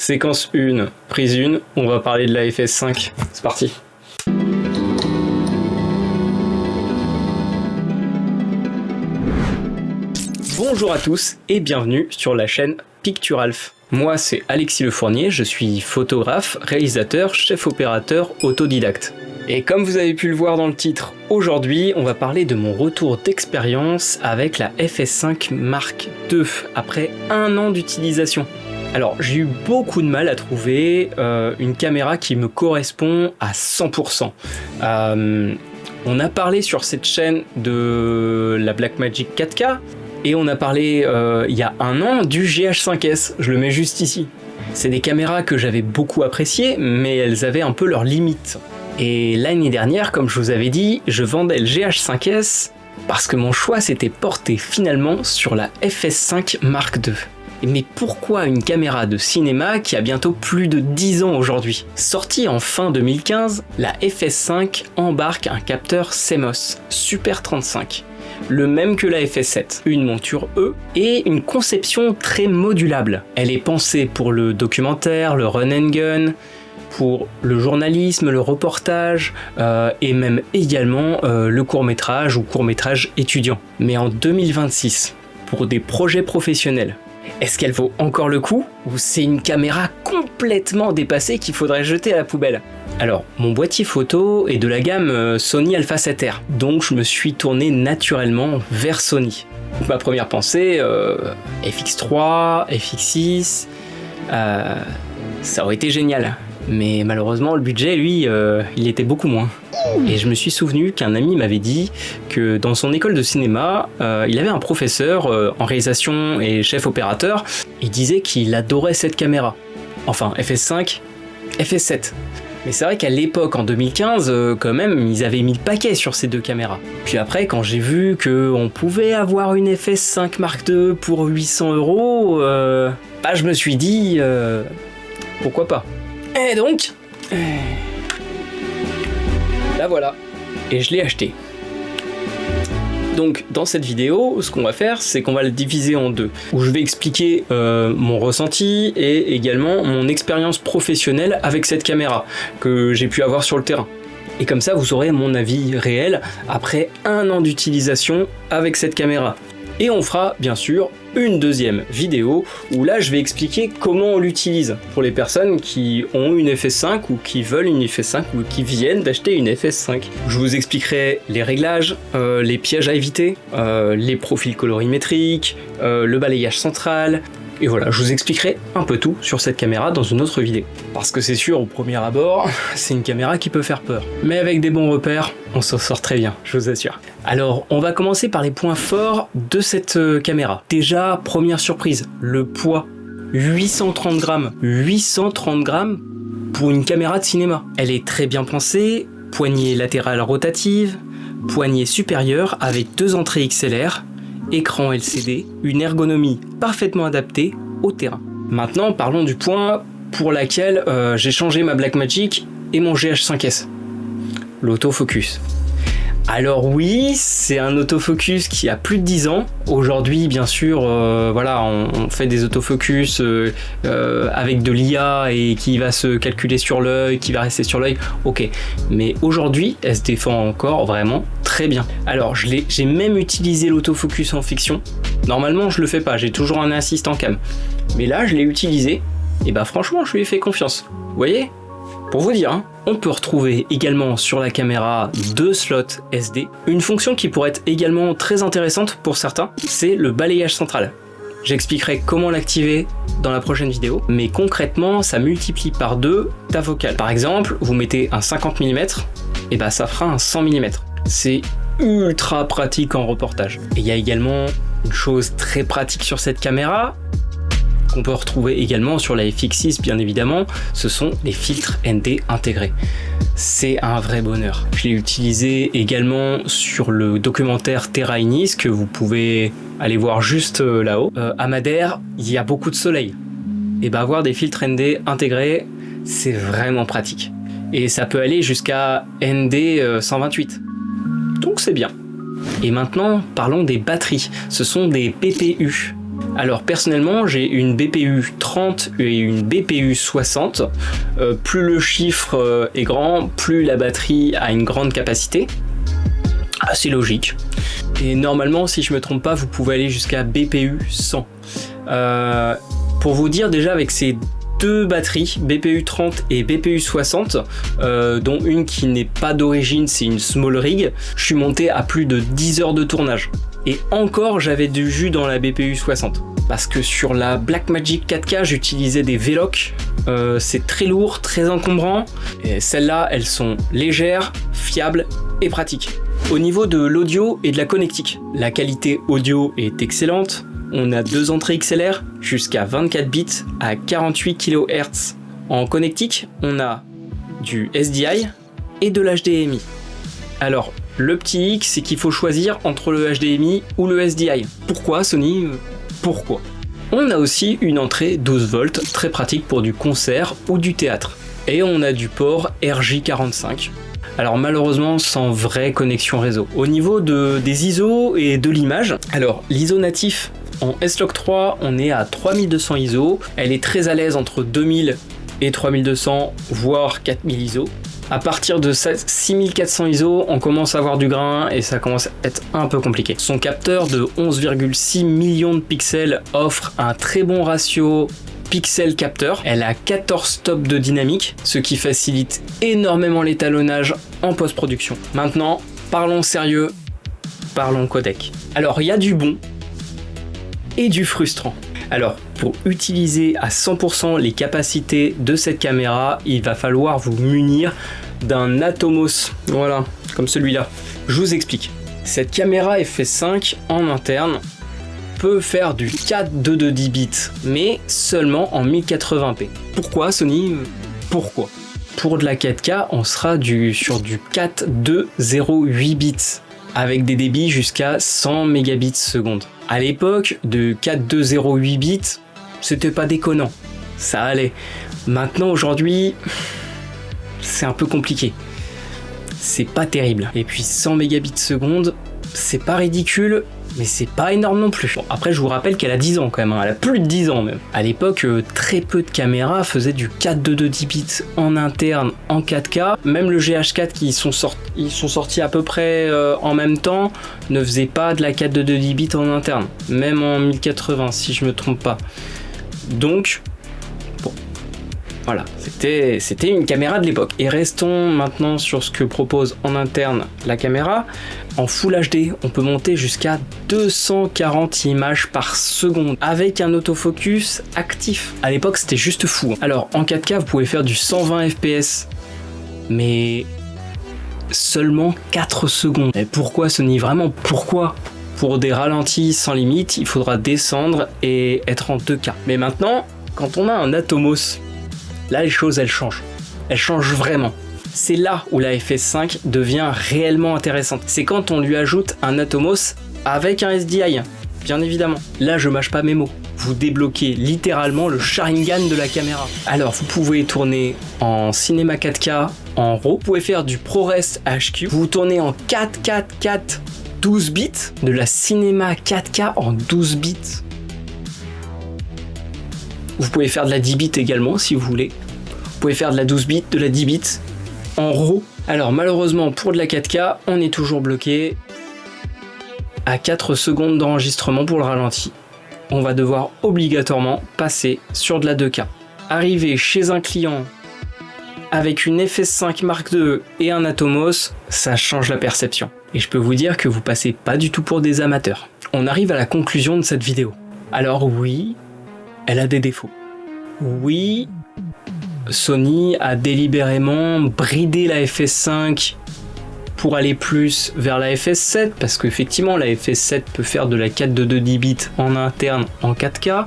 Séquence 1, prise 1, on va parler de la FS5. C'est parti. Bonjour à tous et bienvenue sur la chaîne Picturalf. Moi c'est Alexis Le Fournier, je suis photographe, réalisateur, chef opérateur, autodidacte. Et comme vous avez pu le voir dans le titre, aujourd'hui on va parler de mon retour d'expérience avec la FS5 Mark II après 1 an d'utilisation. Alors j'ai eu beaucoup de mal à trouver une caméra qui me correspond à 100%. On a parlé sur cette chaîne de la Blackmagic 4K et on a parlé il y a 1 an du GH5S, je le mets juste ici. C'est des caméras que j'avais beaucoup appréciées mais elles avaient un peu leurs limites. Et l'année dernière, comme je vous avais dit, je vendais le GH5S parce que mon choix s'était porté finalement sur la FS5 Mark II. Mais pourquoi une caméra de cinéma qui a bientôt plus de 10 ans aujourd'hui? Sortie en fin 2015, la FS5 embarque un capteur CMOS Super 35, le même que la FS7, une monture E et une conception très modulable. Elle est pensée pour le documentaire, le run and gun, pour le journalisme, le reportage et même également le court-métrage ou court-métrage étudiant. Mais en 2026, pour des projets professionnels, est-ce qu'elle vaut encore le coup ou c'est une caméra complètement dépassée qu'il faudrait jeter à la poubelle? Alors, mon boîtier photo est de la gamme Sony Alpha 7R, donc je me suis tourné naturellement vers Sony. Donc, ma première pensée, FX3, FX6, ça aurait été génial. Mais malheureusement, le budget, lui, il était beaucoup moins. Et je me suis souvenu qu'un ami m'avait dit que dans son école de cinéma, il avait un professeur en réalisation et chef opérateur. Il disait qu'il adorait cette caméra. Enfin, FS5, FS7. Mais c'est vrai qu'à l'époque, en 2015, quand même, ils avaient mis le paquet sur ces deux caméras. Puis après, quand j'ai vu qu'on pouvait avoir une FS5 Mark II pour 800 €, je me suis dit, pourquoi pas? Et donc, la voilà, et je l'ai acheté. Donc dans cette vidéo, ce qu'on va faire, c'est qu'on va le diviser en deux, où je vais expliquer mon ressenti et également mon expérience professionnelle avec cette caméra que j'ai pu avoir sur le terrain. Et comme ça, vous aurez mon avis réel après 1 an d'utilisation avec cette caméra. Et on fera bien sûr une deuxième vidéo où là je vais expliquer comment on l'utilise pour les personnes qui ont une FS5 ou qui veulent une FS5 ou qui viennent d'acheter une FS5. Je vous expliquerai les réglages, les pièges à éviter, les profils colorimétriques, le balayage central. Et voilà, je vous expliquerai un peu tout sur cette caméra dans une autre vidéo. Parce que c'est sûr, au premier abord, c'est une caméra qui peut faire peur. Mais avec des bons repères, on s'en sort très bien, je vous assure. Alors, on va commencer par les points forts de cette caméra. Déjà, première surprise, le poids. 830 grammes. 830 grammes pour une caméra de cinéma. Elle est très bien pensée, poignée latérale rotative, poignée supérieure avec 2 entrées XLR, écran LCD, une ergonomie parfaitement adaptée au terrain. Maintenant, parlons du point pour lequel j'ai changé ma Blackmagic et mon GH5S. L'autofocus. Alors oui, c'est un autofocus qui a plus de 10 ans. Aujourd'hui, bien sûr, on fait des autofocus avec de l'IA et qui va se calculer sur l'œil, qui va rester sur l'œil. Ok, mais aujourd'hui, elle se défend encore vraiment très bien. Alors, j'ai même utilisé l'autofocus en fiction. Normalement, je le fais pas, j'ai toujours un assistant cam. Mais là, je l'ai utilisé et franchement, je lui ai fait confiance. Vous voyez ? Pour vous dire, on peut retrouver également sur la caméra 2 slots SD. Une fonction qui pourrait être également très intéressante pour certains, c'est le balayage central. J'expliquerai comment l'activer dans la prochaine vidéo, mais concrètement, ça multiplie par 2 ta focale. Par exemple, vous mettez un 50 mm, et ça fera un 100 mm. C'est ultra pratique en reportage. Et il y a également une chose très pratique sur cette caméra, qu'on peut retrouver également sur la FX6 bien évidemment, ce sont les filtres ND intégrés. C'est un vrai bonheur. Je l'ai utilisé également sur le documentaire Terra Inis que vous pouvez aller voir juste là-haut. À Madère, il y a beaucoup de soleil. Et avoir des filtres ND intégrés, c'est vraiment pratique. Et ça peut aller jusqu'à ND 128. Donc c'est bien. Et maintenant, parlons des batteries. Ce sont des PPU. Alors personnellement, j'ai une BPU 30 et une BPU 60. Plus le chiffre est grand, plus la batterie a une grande capacité. Assez logique. Et normalement, si je me trompe pas, vous pouvez aller jusqu'à BPU 100. Pour vous dire, déjà avec ces deux batteries, BPU 30 et BPU 60, dont une qui n'est pas d'origine, c'est une small rig, je suis monté à plus de 10 heures de tournage. Et encore, j'avais du jus dans la BPU 60. Parce que sur la Blackmagic 4K, j'utilisais des V-Loc. C'est très lourd, très encombrant. Et celles-là, elles sont légères, fiables et pratiques. Au niveau de l'audio et de la connectique, la qualité audio est excellente. On a 2 entrées XLR jusqu'à 24 bits à 48 kHz. En connectique, on a du SDI et de l'HDMI. Alors, le petit hic, c'est qu'il faut choisir entre le HDMI ou le SDI. Pourquoi, Sony ? Pourquoi ? On a aussi une entrée 12 volts, très pratique pour du concert ou du théâtre. Et on a du port RJ45. Alors malheureusement sans vraie connexion réseau. Au niveau des ISO et de l'image, alors l'ISO natif en S-Log 3, on est à 3200 ISO. Elle est très à l'aise entre 2000 et 3200, voire 4000 ISO. À partir de 6400 ISO, on commence à avoir du grain et ça commence à être un peu compliqué. Son capteur de 11,6 millions de pixels offre un très bon ratio pixel capteur. Elle a 14 stops de dynamique, ce qui facilite énormément l'étalonnage en post-production. Maintenant, parlons sérieux, parlons codec. Alors, il y a du bon et du frustrant. Alors, pour utiliser à 100% les capacités de cette caméra, il va falloir vous munir d'un Atomos. Voilà, comme celui-là. Je vous explique. Cette caméra FS5 en interne peut faire du 4.2 de 10 bits, mais seulement en 1080p. Pourquoi, Sony ? Pourquoi ? Pour de la 4K, on sera sur du 4.208 bits, avec des débits jusqu'à 100 mégabits seconde. À l'époque, de 4.208 bits, c'était pas déconnant, ça allait. Maintenant, aujourd'hui, c'est un peu compliqué. C'est pas terrible. Et puis 100 mégabits seconde, c'est pas ridicule, mais c'est pas énorme non plus. Bon, après, je vous rappelle qu'elle a 10 ans quand même, hein. Elle a plus de 10 ans même. À l'époque, très peu de caméras faisaient du 4.2 de 10 bits en interne, en 4K. Même le GH4 qui sont sortis à peu près en même temps, ne faisait pas de la 4.2 de 10 bits en interne. Même en 1080, si je me trompe pas. Donc, bon, voilà, c'était une caméra de l'époque. Et restons maintenant sur ce que propose en interne la caméra. En Full HD, on peut monter jusqu'à 240 images par seconde avec un autofocus actif. À l'époque, c'était juste fou. Alors, en 4K, vous pouvez faire du 120 fps, mais seulement 4 secondes. Et pourquoi, Sony ? Vraiment, pourquoi ? Pour des ralentis sans limite, il faudra descendre et être en 2K. Mais maintenant, quand on a un Atomos, là, les choses, elles changent. Elles changent vraiment. C'est là où la FS5 devient réellement intéressante. C'est quand on lui ajoute un Atomos avec un SDI, bien évidemment. Là, je mâche pas mes mots. Vous débloquez littéralement le Sharingan de la caméra. Alors, vous pouvez tourner en cinéma 4K en RAW. Vous pouvez faire du ProRes HQ. Vous tournez en 4 12 bits, de la cinéma 4K en 12 bits. Vous pouvez faire de la 10 bits également si vous voulez. Vous pouvez faire de la 12 bits, de la 10 bits en RAW. Alors malheureusement pour de la 4K, on est toujours bloqué à 4 secondes d'enregistrement pour le ralenti. On va devoir obligatoirement passer sur de la 2K. Arriver chez un client avec une FS5 Mark II et un Atomos, ça change la perception. Et je peux vous dire que vous passez pas du tout pour des amateurs. On arrive à la conclusion de cette vidéo. Alors oui, elle a des défauts. Oui, Sony a délibérément bridé la FS5 pour aller plus vers la FS7, parce qu'effectivement la FS7 peut faire de la 4.2 de 10 bits en interne en 4K.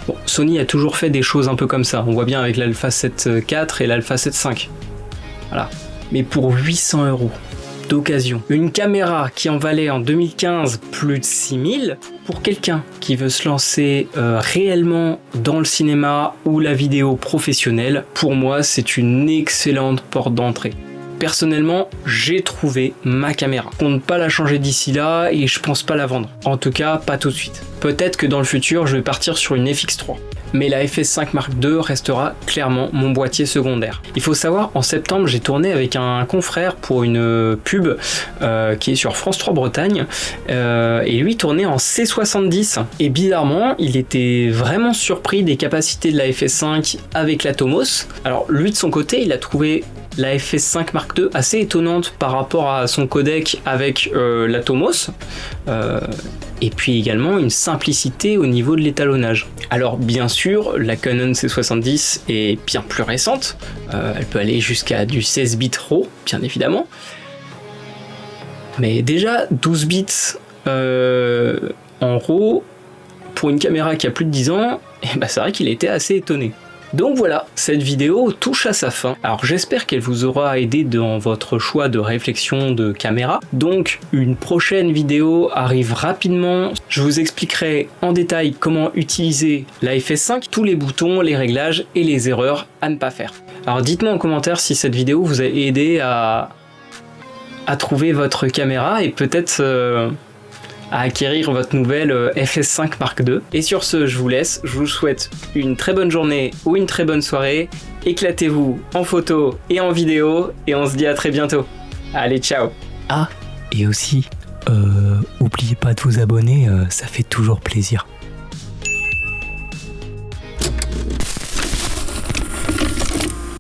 Bon, Sony a toujours fait des choses un peu comme ça, on voit bien avec l'Alpha 7 IV et l'Alpha 7 V. Voilà. Mais pour 800 € d'occasion, une caméra qui en valait en 2015 plus de 6000, pour quelqu'un qui veut se lancer réellement dans le cinéma ou la vidéo professionnelle, pour moi c'est une excellente porte d'entrée. Personnellement, j'ai trouvé ma caméra. Je compte pas la changer d'ici là et je pense pas la vendre. En tout cas, pas tout de suite. Peut-être que dans le futur, je vais partir sur une FX3. Mais la FS5 Mark II restera clairement mon boîtier secondaire. Il faut savoir, en septembre, j'ai tourné avec un confrère pour une pub qui est sur France 3 Bretagne. Et lui tournait en C70. Et bizarrement, il était vraiment surpris des capacités de la FS5 avec la Tomos. Alors lui, de son côté, il a trouvé la FS5 Mark II assez étonnante par rapport à son codec avec la Tomos. Et puis également une simplicité au niveau de l'étalonnage. Alors bien sûr, la Canon C70 est bien plus récente, elle peut aller jusqu'à du 16 bits RAW, bien évidemment. Mais déjà 12 bits en RAW, pour une caméra qui a plus de 10 ans, c'est vrai qu'il était assez étonné. Donc voilà, cette vidéo touche à sa fin. Alors j'espère qu'elle vous aura aidé dans votre choix de réflexion de caméra. Donc une prochaine vidéo arrive rapidement. Je vous expliquerai en détail comment utiliser la FS5, tous les boutons, les réglages et les erreurs à ne pas faire. Alors dites-moi en commentaire si cette vidéo vous a aidé à trouver votre caméra et peut-être à acquérir votre nouvelle FS5 Mark II. Et sur ce, je vous laisse. Je vous souhaite une très bonne journée ou une très bonne soirée. Éclatez-vous en photo et en vidéo. Et on se dit à très bientôt. Allez, ciao. Ah, et aussi, oubliez pas de vous abonner, ça fait toujours plaisir.